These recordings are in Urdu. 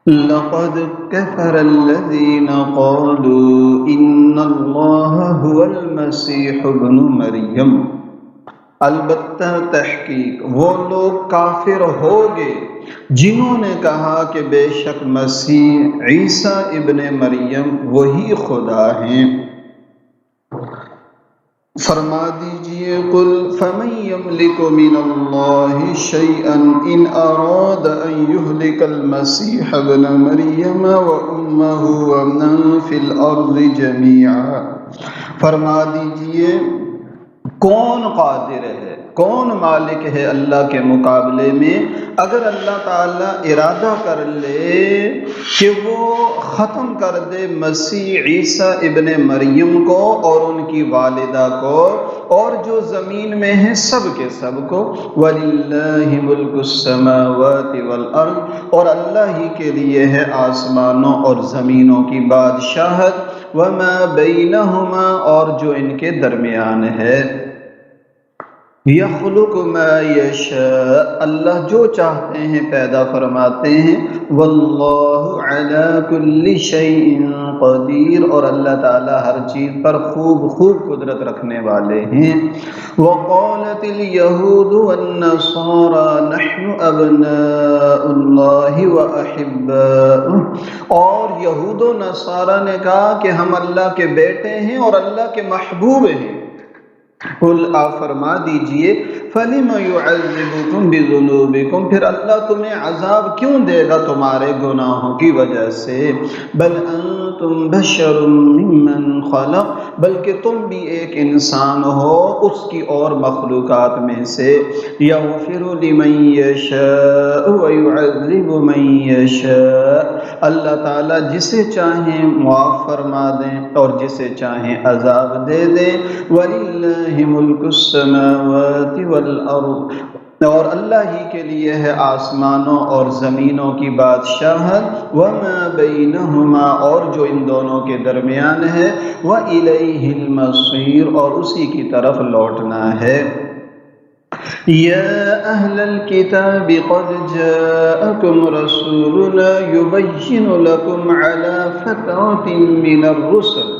لقد كفر الذين قالوا إن الله هو المسيح ابن مریم، البتہ تحقیق وہ لوگ کافر ہو گئے جنہوں نے کہا کہ بے شک مسیح عیسیٰ ابن مریم وہی خدا ہیں۔ فرما دیجئے قل فمن یملک من اللہ شیئا ان اراد ان یہلک المسیح ابن مریم وامہ ومن فی الارض جمیعا، فرما دیجئے کون قادر ہے، کون مالک ہے اللہ کے مقابلے میں، اگر اللہ تعالیٰ ارادہ کر لے کہ وہ ختم کر دے مسیح عیسیٰ ابن مریم کو اور ان کی والدہ کو اور جو زمین میں ہیں سب کے سب کو، وَلِلَّهِ مُلْكُ السَّمَاوَاتِ وَالْأَرْضِ، اور اللہ ہی کے لیے ہے آسمانوں اور زمینوں کی بادشاہت، وَمَا بَيْنَهُمَا، اور جو ان کے درمیان ہے، یخلق ما یشاء، اللہ جو چاہتے ہیں پیدا فرماتے ہیں، واللہ علی کل شیء قدیر، اور اللہ تعالی ہر چیز پر خوب قدرت رکھنے والے ہیں۔ وقالت الیہود والنصارى نحن ابناء اللہ واحباؤہ، اور یہود و نصارہ نے کہا کہ ہم اللہ کے بیٹے ہیں اور اللہ کے محبوب ہیں۔ قل آپ فرما دیجئے فَلِمَ يُعَذِّبُكُمْ بِذُنُوبِكُمْ، پھر اللہ تمہیں عذاب کیوں دے گا تمہارے گناہوں کی وجہ سے، بل انتم بشر ممن خلق، بلکہ تم بھی ایک انسان ہو اس کی اور مخلوقات میں سے، یغفر لمن یشاء ویعذب من یشاء، اللہ تعالیٰ جسے چاہیں معاف فرما دیں اور جسے چاہیں عذاب دے دیں، وَلِلَّهِ مُلْكُ السَّمَاوَاتِ وَالْأَرْضِ، اور اللہ ہی کے لیے ہے آسمانوں اور زمینوں کی بادشاہت، وَمَا بَيْنَهُمَا، اور جو ان دونوں کے درمیان ہے، وَإِلَيْهِ الْمَصِيرُ، اور اسی کی طرف لوٹنا ہے۔ یا اہل الکتاب قد جاءکم رسولنا یبین لکم علی فترۃ من الرسل،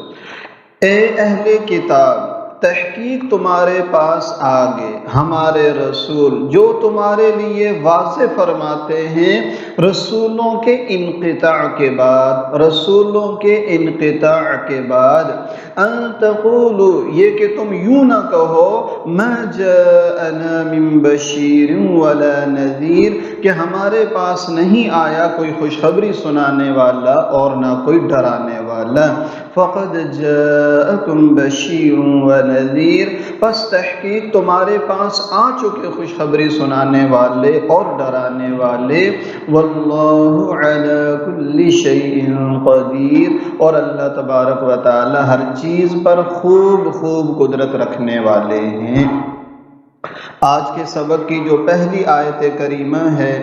اے اہل کتاب تحقیق تمہارے پاس آگے ہمارے رسول جو تمہارے لیے واضح فرماتے ہیں رسولوں کے انقطاع کے بعد، رسولوں کے انقطاع کے بعد، ان تقولوا، یہ کہ تم یوں نہ کہو، ما جاءنا من بشیر ولا نذیر، کہ ہمارے پاس نہیں آیا کوئی خوشخبری سنانے والا اور نہ کوئی ڈرانے والا، فقد جاءکم بشیر ونذیر، پس تحقیق تمہارے پاس آ چکے خوشخبری سنانے والے اور ڈرانے والے، واللہ علی کل شیء قدیر، اور اللہ تبارک و تعالی ہر چیز پر خوب قدرت رکھنے والے ہیں۔ آج کے سبق کی جو پہلی آیت کریمہ ہے،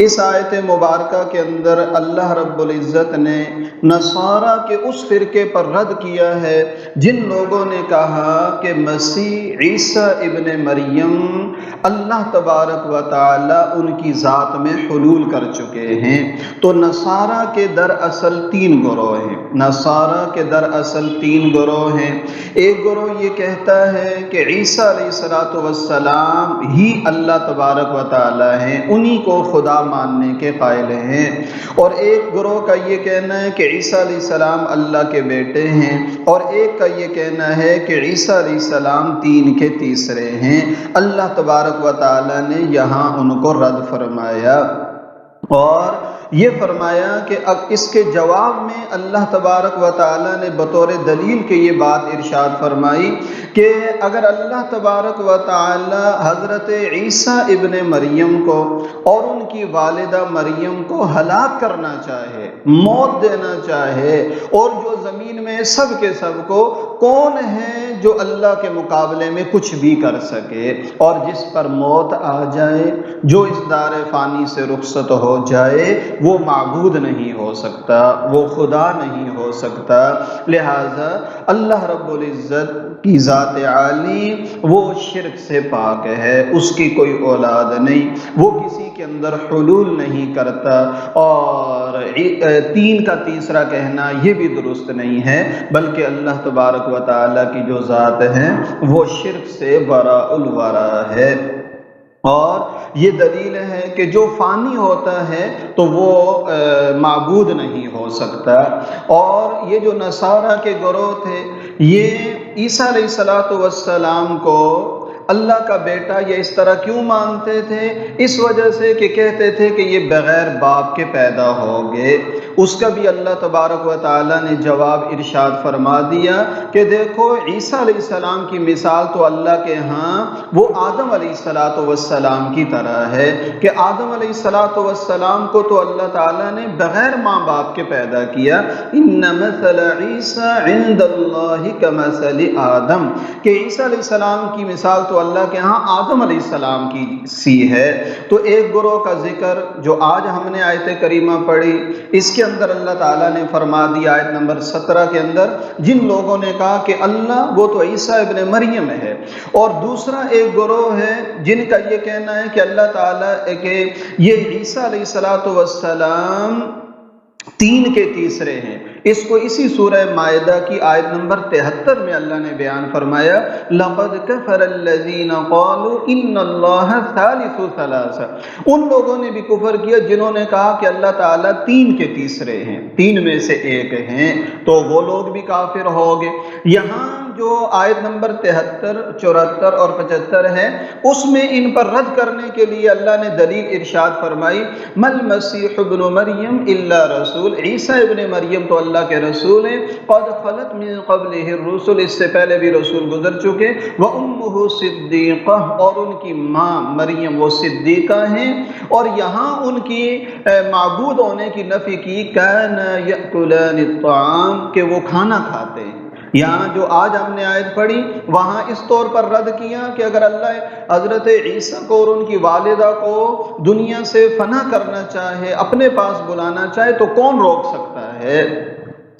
اس آیت مبارکہ کے اندر اللہ رب العزت نے نصارہ کے اس فرقے پر رد کیا ہے جن لوگوں نے کہا کہ مسیح عیسیٰ ابن مریم اللہ تبارک و تعالی ان کی ذات میں حلول کر چکے ہیں۔ تو نصارہ کے دراصل تین گروہ ہیں، نصارہ کے دراصل تین گروہ ہیں۔ ایک گروہ یہ کہتا ہے کہ عیسیٰ علیہ السلام ہی اللہ تبارک و تعالی ہیں، انہی کو خدا ماننے کے قائل ہیں، اور ایک گروہ کا یہ کہنا ہے کہ عیسیٰ علیہ السلام اللہ کے بیٹے ہیں، اور ایک کا یہ کہنا ہے کہ عیسیٰ علیہ السلام تین کے تیسرے ہیں۔ اللہ تبارک و تعالی نے یہاں ان کو رد فرمایا اور یہ فرمایا کہ اب اس کے جواب میں اللہ تبارک و تعالی نے بطور دلیل کے یہ بات ارشاد فرمائی کہ اگر اللہ تبارک و تعالی حضرت عیسیٰ ابن مریم کو اور ان کی والدہ مریم کو ہلاک کرنا چاہے، موت دینا چاہے، اور جو زمین میں سب کے سب کو، کون ہے جو اللہ کے مقابلے میں کچھ بھی کر سکے، اور جس پر موت آ جائے، جو اس دار فانی سے رخصت ہو جائے، وہ معبود نہیں ہو سکتا، وہ خدا نہیں ہو سکتا۔ لہٰذا اللہ رب العزت کی ذات عالی وہ شرک سے پاک ہے، اس کی کوئی اولاد نہیں، وہ کسی کے اندر حلول نہیں کرتا، اور تین کا تیسرا کہنا یہ بھی درست نہیں ہے، بلکہ اللہ تبارک و تعالیٰ کی جو ذات ہے وہ شرک سے براء الورا ہے۔ اور یہ دلیل ہے کہ جو فانی ہوتا ہے تو وہ معبود نہیں ہو سکتا۔ اور یہ جو نصارہ کے گروہ تھے، یہ عیسیٰ علیہ السلام کو اللہ کا بیٹا یہ اس طرح کیوں مانتے تھے؟ اس وجہ سے کہ کہتے تھے کہ یہ بغیر باپ کے پیدا ہو گئے۔ اس کا بھی اللہ تبارک و تعالیٰ نے جواب ارشاد فرما دیا کہ دیکھو عیسیٰ علیہ السلام کی مثال تو اللہ کے ہاں وہ آدم علیہ السلام کی طرح ہے کہ آدم علیہ السلام کو تو اللہ تعالیٰ نے بغیر ماں باپ کے پیدا کیا۔ ان مثل عیسیٰ عند اللہ کمثل آدم، کہ عیسیٰ علیہ السلام کی مثال تو اللہ کے ہاں آدم علیہ السلام کی سی ہے۔ تو ایک گروہ کا ذکر جو آج ہم نے آیت کریمہ پڑھی، اس کے اندر اللہ تعالیٰ نے فرما دیا آیت نمبر 17 کے اندر، جن لوگوں نے کہا کہ اللہ وہ تو عیسیٰ ابن مریم ہے، اور دوسرا ایک گروہ ہے جن کا یہ کہنا ہے کہ اللہ تعالیٰ کہ یہ عیسیٰ علیہ السلام تین کے تیسرے ہیں۔ اس کو اسی سورہ مائدہ کی آیت نمبر 73 میں اللہ نے بیان فرمایا، لَقَدْ كَفَرَ الَّذِينَ قَالُوا إِنَّ اللَّهَ ثَالِثُ ثَلَاثَةٍ، ان لوگوں نے بھی کفر کیا جنہوں نے کہا کہ اللہ تعالیٰ تین کے تیسرے ہیں، تین میں سے ایک ہیں، تو وہ لوگ بھی کافر ہو گئے۔ یہاں جو آیت نمبر 73، 74 اور 75 ہے، اس میں ان پر رد کرنے کے لیے اللہ نے دلیل ارشاد فرمائی، مَا الْمَسِيحُ ابْنُ مَرْيَمْ إِلَّا رَسُولٌ، عیسیٰ ابن مریم تو اللہ کے رسول ہیں، قَدْ خَلَتْ مِن قَبْلِهِ الرُّسُلُ، اس سے پہلے بھی رسول گزر چکے، وَأُمُّهُ صِدِّيقَةٌ، اور ان کی ماں مریم وہ صدیقہ ہیں۔ اور یہاں ان کی معبود ہونے کی نفی کی، كَانَ يَأْكُلَانِ الطَّعَامَ، کہ وہ کھانا کھاتے ہیں۔ یہاں جو آج ہم نے آیت پڑھی وہاں اس طور پر رد کیا کہ اگر اللہ حضرت عیسیٰ کو اور ان کی والدہ کو دنیا سے فنا کرنا چاہے، اپنے پاس بلانا چاہے، تو کون روک سکتا ہے؟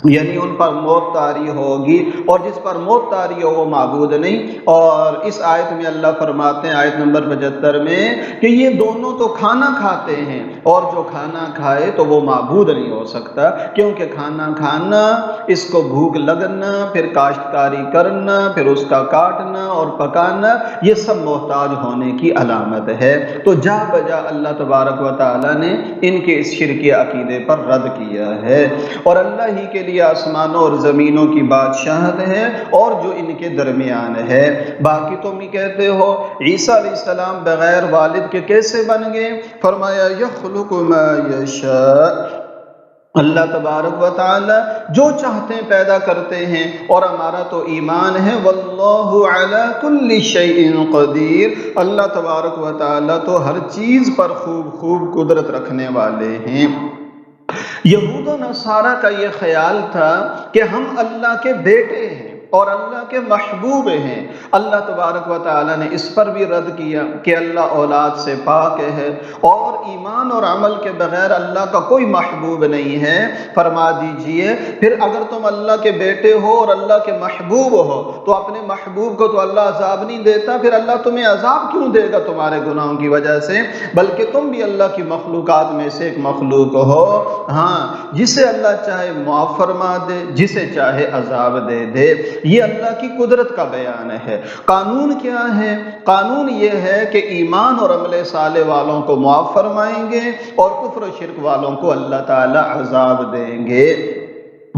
یعنی ان پر موت طاری ہوگی، اور جس پر موت طاری ہو وہ معبود نہیں۔ اور اس آیت میں اللہ فرماتے ہیں آیت نمبر 75 میں کہ یہ دونوں تو کھانا کھاتے ہیں، اور جو کھانا کھائے تو وہ معبود نہیں ہو سکتا، کیونکہ کھانا کھانا، اس کو بھوک لگنا، پھر کاشتکاری کرنا، پھر اس کا کاٹنا اور پکانا، یہ سب محتاج ہونے کی علامت ہے۔ تو جا بجا اللہ تبارک و تعالیٰ نے ان کے اس شرکی عقیدے پر رد کیا ہے، اور اللہ ہی کے لیے آسمانوں اور زمینوں کی بادشاہت ہے اور جو ان کے درمیان ہے۔ باقی تم ہی کہتے ہو عیسیٰ علیہ السلام بغیر والد کے کیسے بن گئے؟ فرمایا یخلق ما یشاء، اللہ تبارک و تعالی جو چاہتے ہیں پیدا کرتے ہیں، اور ہمارا تو ایمان ہے واللہ علی کل شیء قدیر، اللہ تبارک و تعالی تو ہر چیز پر خوب قدرت رکھنے والے ہیں۔ یہود و نصارہ کا یہ خیال تھا کہ ہم اللہ کے بیٹے ہیں اور اللہ کے محبوب ہیں۔ اللہ تبارک و تعالیٰ نے اس پر بھی رد کیا کہ اللہ اولاد سے پاک ہے، اور ایمان اور عمل کے بغیر اللہ کا کوئی محبوب نہیں ہے۔ فرما دیجئے پھر اگر تم اللہ کے بیٹے ہو اور اللہ کے محبوب ہو تو اپنے محبوب کو تو اللہ عذاب نہیں دیتا، پھر اللہ تمہیں عذاب کیوں دے گا تمہارے گناہوں کی وجہ سے؟ بلکہ تم بھی اللہ کی مخلوقات میں سے ایک مخلوق ہو، ہاں، جسے اللہ چاہے معاف فرما دے، جسے چاہے عذاب دے دے۔ یہ اللہ کی قدرت کا بیان ہے۔ قانون کیا ہے؟ قانون یہ ہے کہ ایمان اور عمل صالح والوں کو معاف فرمائیں گے، اور کفر و شرک والوں کو اللہ تعالی عذاب دیں گے۔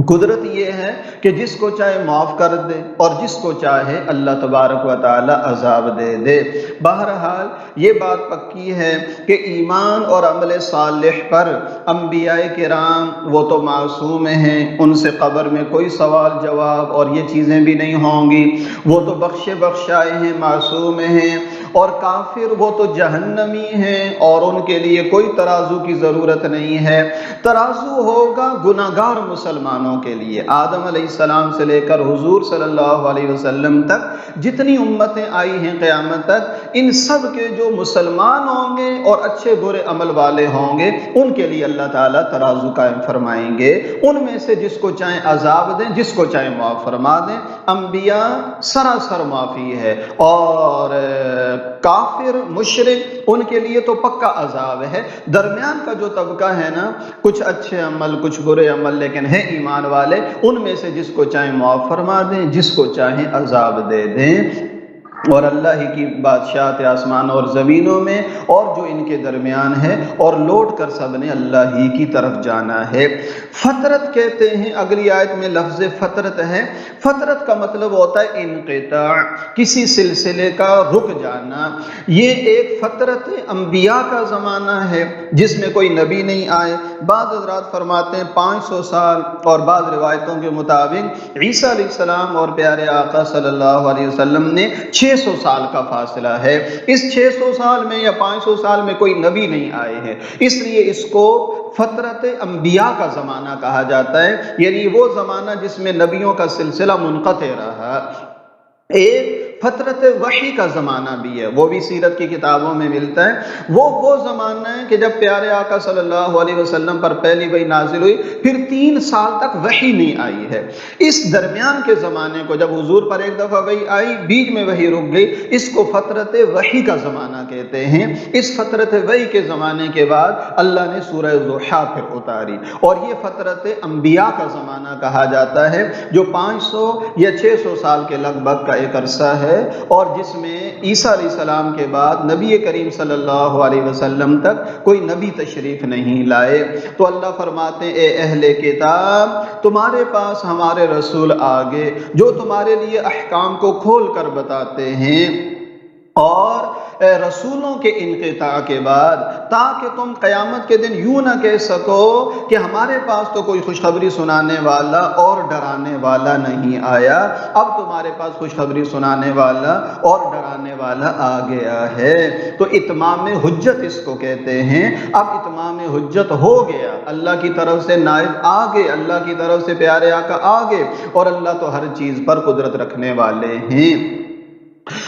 قدرت یہ ہے کہ جس کو چاہے معاف کر دے اور جس کو چاہے اللہ تبارک و تعالی عذاب دے دے۔ بہرحال یہ بات پکی ہے کہ ایمان اور عمل صالح پر انبیاء کرام وہ تو معصوم ہیں، ان سے قبر میں کوئی سوال جواب اور یہ چیزیں بھی نہیں ہوں گی، وہ تو بخشے بخشائے ہیں، معصوم ہیں، اور کافر وہ تو جہنمی ہیں اور ان کے لیے کوئی ترازو کی ضرورت نہیں ہے۔ ترازو ہوگا گناہگار مسلمانوں کے لیے۔ آدم علیہ السلام سے لے کر حضور صلی اللہ علیہ وسلم تک جتنی امتیں آئی ہیں قیامت تک، ان سب کے جو مسلمان ہوں گے اور اچھے برے عمل والے ہوں گے، ان کے لیے اللہ تعالیٰ ترازو قائم فرمائیں گے۔ ان میں سے جس کو چاہیں عذاب دیں، جس کو چاہیں معاف فرما دیں۔ انبیاء سراسر معافی ہے، اور کافر مشرک ان کے لیے تو پکا عذاب ہے۔ درمیان کا جو طبقہ ہے نا، کچھ اچھے عمل کچھ برے عمل لیکن ہیں ایمان والے، ان میں سے جس کو چاہیں معاف فرما دیں، جس کو چاہیں عذاب دے دیں۔ اور اللہ ہی کی بادشاہت آسمان اور زمینوں میں اور جو ان کے درمیان ہے، اور لوٹ کر سب نے اللہ ہی کی طرف جانا ہے۔ فطرت کہتے ہیں، اگلی آیت میں لفظ فطرت ہے۔ فطرت کا مطلب ہوتا ہے انقطاع، کسی سلسلے کا رک جانا۔ یہ ایک فطرت انبیاء کا زمانہ ہے جس میں کوئی نبی نہیں آئے۔ بعض حضرات فرماتے ہیں 500 سال، اور بعض روایتوں کے مطابق عیسیٰ علیہ السلام اور پیارے آقا صلی اللہ علیہ وسلم نے 600 سال کا فاصلہ ہے۔ اس 600 سال میں یا 500 سال میں کوئی نبی نہیں آئے ہیں، اس لیے اس کو فترت انبیاء کا زمانہ کہا جاتا ہے، یعنی وہ زمانہ جس میں نبیوں کا سلسلہ منقطع رہا۔ ایک فترت وحی کا زمانہ بھی ہے، وہ بھی سیرت کی کتابوں میں ملتا ہے۔ وہ زمانہ ہے کہ جب پیارے آقا صلی اللہ علیہ وسلم پر پہلی وحی نازل ہوئی، پھر 3 سال تک وحی نہیں آئی ہے۔ اس درمیان کے زمانے کو جب حضور پر ایک دفعہ وحی آئی، بیچ میں وحی رک گئی، اس کو فترت وحی کا زمانہ کہتے ہیں۔ اس فترت وحی کے زمانے کے بعد اللہ نے سورہ ضحیٰ پھر اتاری، اور یہ فترت انبیاء کا زمانہ کہا جاتا ہے، جو 500 یا 600 سال کے لگ بھگ کا ایک عرصہ ہے، اور جس میں عیسیٰ علیہ السلام کے بعد نبی کریم صلی اللہ علیہ وسلم تک کوئی نبی تشریف نہیں لائے۔ تو اللہ فرماتے ہیں اے اہل کتاب، تمہارے پاس ہمارے رسول آگے جو تمہارے لیے احکام کو کھول کر بتاتے ہیں، اور رسولوں کے انقطاع کے بعد، تاکہ تم قیامت کے دن یوں نہ کہہ سکو کہ ہمارے پاس تو کوئی خوشخبری سنانے والا اور ڈرانے والا نہیں آیا، اب تمہارے پاس خوشخبری سنانے والا اور ڈرانے والا آ گیا ہے۔ تو اتمام حجت اس کو کہتے ہیں۔ اب اتمام حجت ہو گیا، اللہ کی طرف سے نائب آگے، اللہ کی طرف سے پیارے آقا آگے، اور اللہ تو ہر چیز پر قدرت رکھنے والے ہیں۔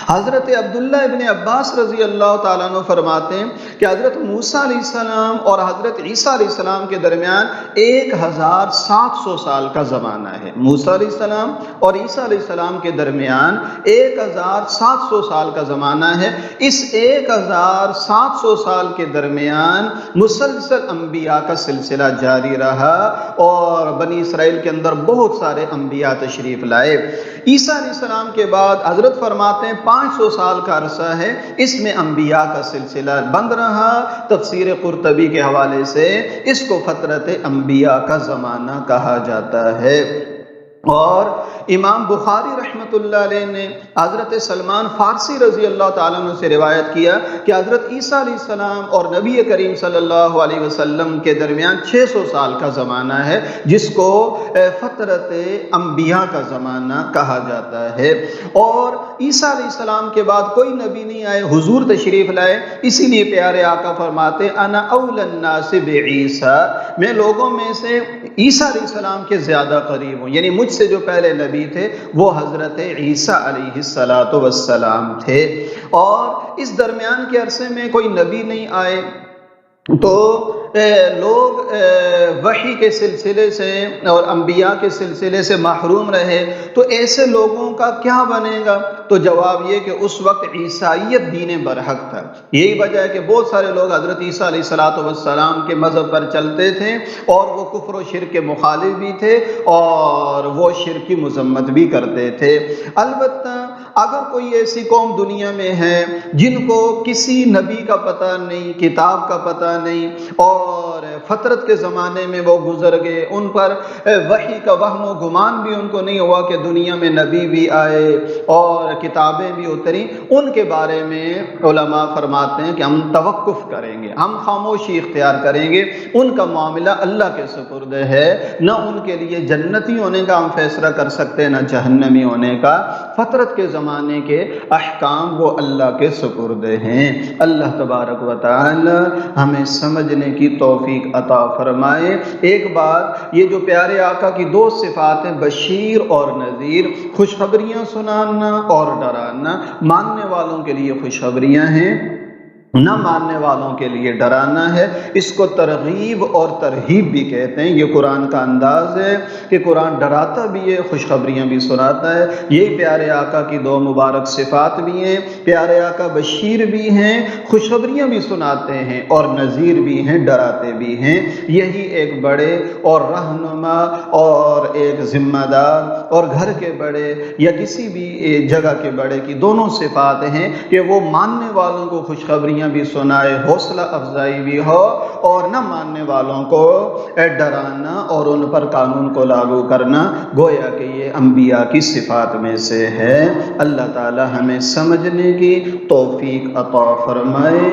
حضرت عبداللہ ابن عباس رضی اللہ تعالیٰ عنہ فرماتے ہیں کہ حضرت موسیٰ علیہ السلام اور حضرت عیسیٰ علیہ السلام کے درمیان 1700 سال کا زمانہ ہے۔ موسیٰ علیہ السلام اور عیسیٰ علیہ السلام کے درمیان 1700 سال کا زمانہ ہے۔ اس 1700 سال کے درمیان مسلسل انبیاء کا سلسلہ جاری رہا، اور بنی اسرائیل کے اندر بہت سارے انبیاء تشریف لائے۔ عیسیٰ علیہ السلام کے بعد حضرت فرماتے ہیں 500 سال کا عرصہ ہے، اس میں انبیاء کا سلسلہ بند رہا۔ تفسیر قرطبی کے حوالے سے اس کو فترت انبیاء کا زمانہ کہا جاتا ہے۔ اور امام بخاری رحمۃ اللہ علیہ نے حضرت سلمان فارسی رضی اللہ تعالیٰ عنہ سے روایت کیا کہ حضرت عیسیٰ علیہ السلام اور نبی کریم صلی اللہ علیہ وسلم کے درمیان 600 سال کا زمانہ ہے، جس کو فترت انبیاء کا زمانہ کہا جاتا ہے۔ اور عیسیٰ علیہ السلام کے بعد کوئی نبی نہیں آئے، حضور تشریف لائے، اسی لیے پیارے آقا فرماتے انا اول الناس بعیسیٰ، میں لوگوں میں سے عیسیٰ علیہ السلام کے زیادہ قریب ہوں، یعنی مجھ سے جو پہلے نبی تھے وہ حضرت عیسیٰ علیہ السلام تھے۔ اور اس درمیان کے عرصے میں کوئی نبی نہیں آئے، تو لوگ وحی کے سلسلے سے اور انبیاء کے سلسلے سے محروم رہے، تو ایسے لوگوں کا کیا بنے گا؟ تو جواب یہ کہ اس وقت عیسائیت دین برحق تھا۔ یہی وجہ ہے کہ بہت سارے لوگ حضرت عیسیٰ علیہ السلام کے مذہب پر چلتے تھے، اور وہ کفر و شرک کے مخالف بھی تھے، اور وہ شرک کی مذمت بھی کرتے تھے۔ البتہ اگر کوئی ایسی قوم دنیا میں ہے جن کو کسی نبی کا پتہ نہیں، کتاب کا پتہ نہیں، اور اور فطرت کے زمانے میں وہ گزر گئے، ان پر وحی کا وہم و گمان بھی ان کو نہیں ہوا کہ دنیا میں نبی بھی آئے اور کتابیں بھی اتری، ان کے بارے میں علماء فرماتے ہیں کہ ہم توقف کریں گے، ہم خاموشی اختیار کریں گے، ان کا معاملہ اللہ کے سپرد ہے، نہ ان کے لیے جنتی ہونے کا ہم فیصلہ کر سکتے نہ جہنمی ہونے کا، فطرت کے زمانے کے احکام وہ اللہ کے سپرد ہیں۔ اللہ تبارک و تعالی ہمیں سمجھنے کی توفیق عطا فرمائے۔ ایک بات، یہ جو پیارے آقا کی دو صفات ہیں، بشیر اور نذیر، خوشخبریاں سنانا اور ڈرانا، ماننے والوں کے لیے خوشخبریاں ہیں، نہ ماننے والوں کے لیے ڈرانا ہے۔ اس کو ترغیب اور ترہیب بھی کہتے ہیں۔ یہ قرآن کا انداز ہے کہ قرآن ڈراتا بھی ہے، خوشخبریاں بھی سناتا ہے۔ یہی پیارے آقا کی دو مبارک صفات بھی ہیں۔ پیارے آقا بشیر بھی ہیں، خوشخبریاں بھی سناتے ہیں، اور نذیر بھی ہیں، ڈراتے بھی ہیں۔ یہی ایک بڑے اور رہنما اور ایک ذمہ دار اور گھر کے بڑے یا کسی بھی جگہ کے بڑے کی دونوں صفات ہیں کہ وہ ماننے والوں کو خوشخبریاں بھی سنائے، حوصلہ افزائی بھی ہو، اور نہ ماننے والوں کو ڈرانا اور ان پر قانون کو لاگو کرنا، گویا کہ یہ انبیاء کی صفات میں سے ہے۔ اللہ تعالی ہمیں سمجھنے کی توفیق عطا فرمائے۔